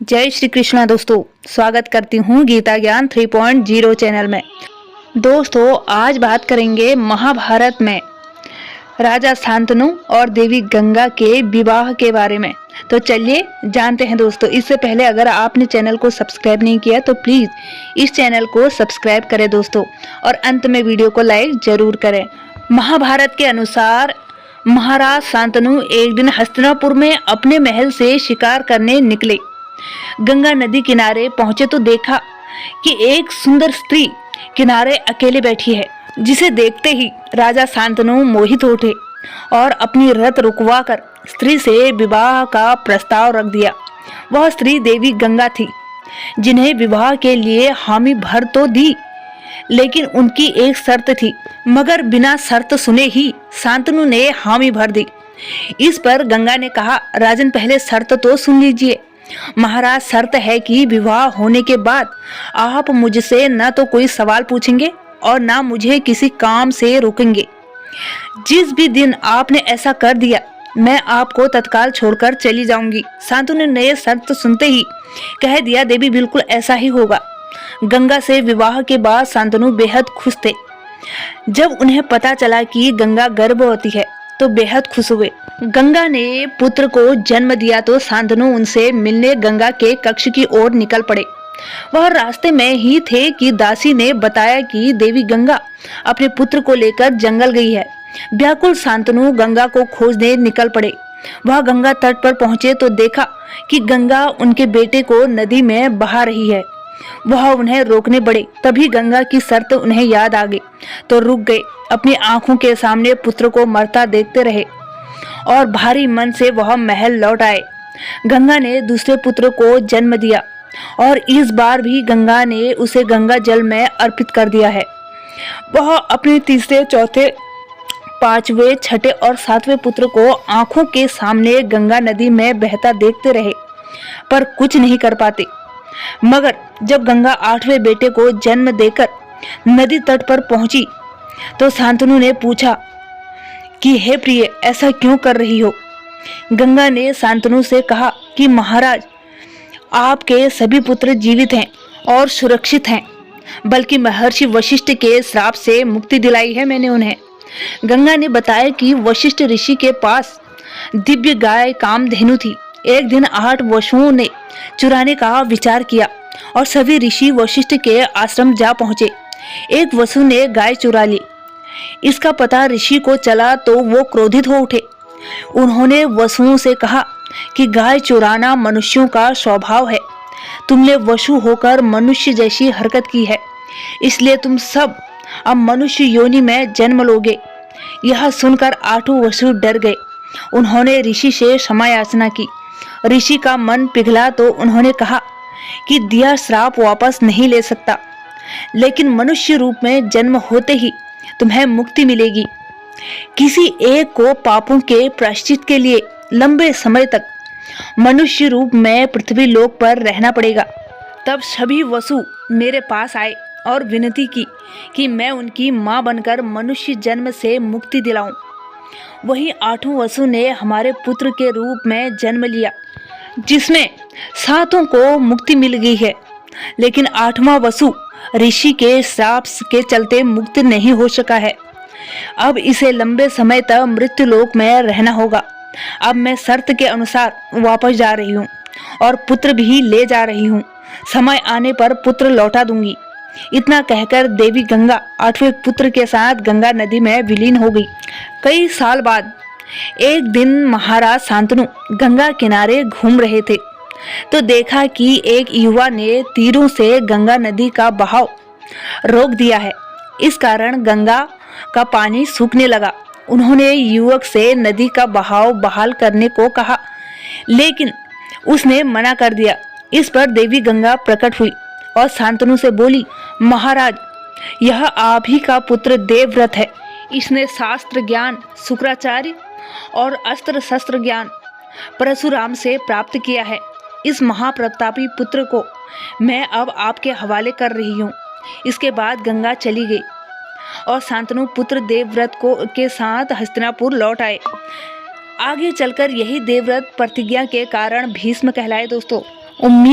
जय श्री कृष्णा दोस्तों, स्वागत करती हूँ गीता ज्ञान 3.0 चैनल में। दोस्तों, आज बात करेंगे महाभारत में राजा शांतनु और देवी गंगा के विवाह के बारे में। तो चलिए जानते हैं दोस्तों। इससे पहले अगर आपने चैनल को सब्सक्राइब नहीं किया तो प्लीज इस चैनल को सब्सक्राइब करें दोस्तों, और अंत में वीडियो को लाइक जरूर करें। महाभारत के अनुसार महाराज शांतनु एक दिन हस्तिनापुर में अपने महल से शिकार करने निकले। गंगा नदी किनारे पहुंचे तो देखा कि एक सुंदर स्त्री किनारे अकेले बैठी है, जिसे देखते ही राजा शांतनु मोहित हो उठे और अपनी रथ रुकवाकर स्त्री से विवाह का प्रस्ताव रख दिया। वह स्त्री देवी गंगा थी, जिन्हें विवाह के लिए हामी भर तो दी, लेकिन उनकी एक शर्त थी। मगर बिना शर्त सुने ही शांतनु ने हामी भर दी। इस पर गंगा ने कहा, राजन पहले शर्त तो सुन लीजिए। महाराज, शर्त है कि विवाह होने के बाद आप मुझसे न तो कोई सवाल पूछेंगे और ना मुझे किसी काम से रोकेंगे। जिस भी दिन आपने ऐसा कर दिया, मैं आपको तत्काल छोड़कर चली जाऊंगी। शांतनु ने शर्त सुनते ही कह दिया, देवी बिल्कुल ऐसा ही होगा। गंगा से विवाह के बाद शांतनु बेहद खुश थे। जब उन्हें पता चला कि गंगा गर्भवती है तो बेहद खुश हुए। गंगा ने पुत्र को जन्म दिया तो शांतनु उनसे मिलने गंगा के कक्ष की ओर निकल पड़े। वह रास्ते में ही थे कि दासी ने बताया कि देवी गंगा अपने पुत्र को लेकर जंगल गई है। व्याकुल शांतनु गंगा को खोजने निकल पड़े। वह गंगा तट पर पहुंचे तो देखा कि गंगा उनके बेटे को नदी में बहा रही है। वह उन्हें रोकने बढ़े, तभी गंगा की शर्त उन्हें याद आ गई तो रुक गए। अपनी आंखों के सामने पुत्र को मरता देखते रहे और भारी मन से वह महल लौट आए। गंगा ने दूसरे पुत्र को जन्म दिया और इस बार भी गंगा ने उसे गंगा जल में अर्पित कर दिया है। वह अपने तीसरे, चौथे, पांचवें, छठे और सातवें पुत्र को आंखों के सामने गंगा नदी में बहता देखते रहे, पर कुछ नहीं कर पाते। मगर जब गंगा आठवें बेटे को जन्म देकर नदी तट पर पहुंची तो शांतनु ने पूछा कि हे प्रिय, ऐसा क्यों कर रही हो? गंगा ने शांतनु से कहा कि महाराज, आपके सभी पुत्र जीवित हैं और सुरक्षित हैं, बल्कि महर्षि वशिष्ठ के श्राप से मुक्ति दिलाई है मैंने उन्हें। गंगा ने बताया कि वशिष्ठ ऋषि के पास दिव्य गाय कामधेनु थी। एक दिन 8 वसुओं ने चुराने का विचार किया और सभी ऋषि वशिष्ठ के आश्रम जा पहुंचे। एक वसु ने गाय चुरा ली। इसका पता ऋषि को चला तो वो क्रोधित हो उठे। उन्होंने वसुओं से कहा कि गाय चुराना मनुष्यों का स्वभाव है। तुमने वसु होकर मनुष्य जैसी हरकत की है, इसलिए तुम सब अब मनुष्य योनि में जन्म लोगे। यह सुनकर 8 वसु डर गए। उन्होंने ऋषि से क्षमा याचना की। ऋषि का मन पिघला तो उन्होंने कहा कि दिया श्राप वापस नहीं ले सकता, लेकिन मनुष्य रूप में जन्म होते ही तुम्हें मुक्ति मिलेगी। किसी एक को पापों के प्रायश्चित के लिए लंबे समय तक मनुष्य रूप में पृथ्वी लोक पर रहना पड़ेगा। तब सभी वसु मेरे पास आए और विनती की कि मैं उनकी मां बनकर मनुष्य जन्म से मुक्ति दिलाऊं। वहीं 8 वसु ने हमारे पुत्र के रूप में जन्म लिया, जिसमें 7 को मुक्ति मिल गई है, लेकिन 8वां वसु ऋषि के श्राप के चलते मुक्त नहीं हो सका है। अब इसे लंबे समय तक मृत्यु लोक में रहना होगा। अब मैं शर्त के अनुसार वापस जा रही हूँ और पुत्र भी ले जा रही हूँ। समय आने पर पुत्र लौटा दूंगी। इतना कहकर देवी गंगा 8वें पुत्र के साथ गंगा नदी में विलीन हो गई। कई साल बाद एक दिन महाराज शांतनु गंगा किनारे घूम रहे थे तो देखा कि एक युवा ने तीरों से गंगा नदी का बहाव रोक दिया है। इस कारण गंगा का पानी सूखने लगा। उन्होंने युवक से नदी का बहाव बहाल करने को कहा, लेकिन उसने मना कर दिया। इस पर देवी गंगा प्रकट हुई और शांतनु से बोली, महाराज, यह आप ही का पुत्र देवव्रत है। इसने शास्त्र ज्ञान शुक्राचार्य और अस्त्र शस्त्र ज्ञान परशुराम से प्राप्त किया है। इस महाप्रतापी पुत्र को मैं अब आपके हवाले कर रही हूँ। इसके बाद गंगा चली गई और शांतनु पुत्र देवव्रत के साथ हस्तिनापुर लौट आए। आगे चलकर यही देवव्रत प्रतिज्ञा के कारण भीष्म कहलाए दोस्तों। उम्मीद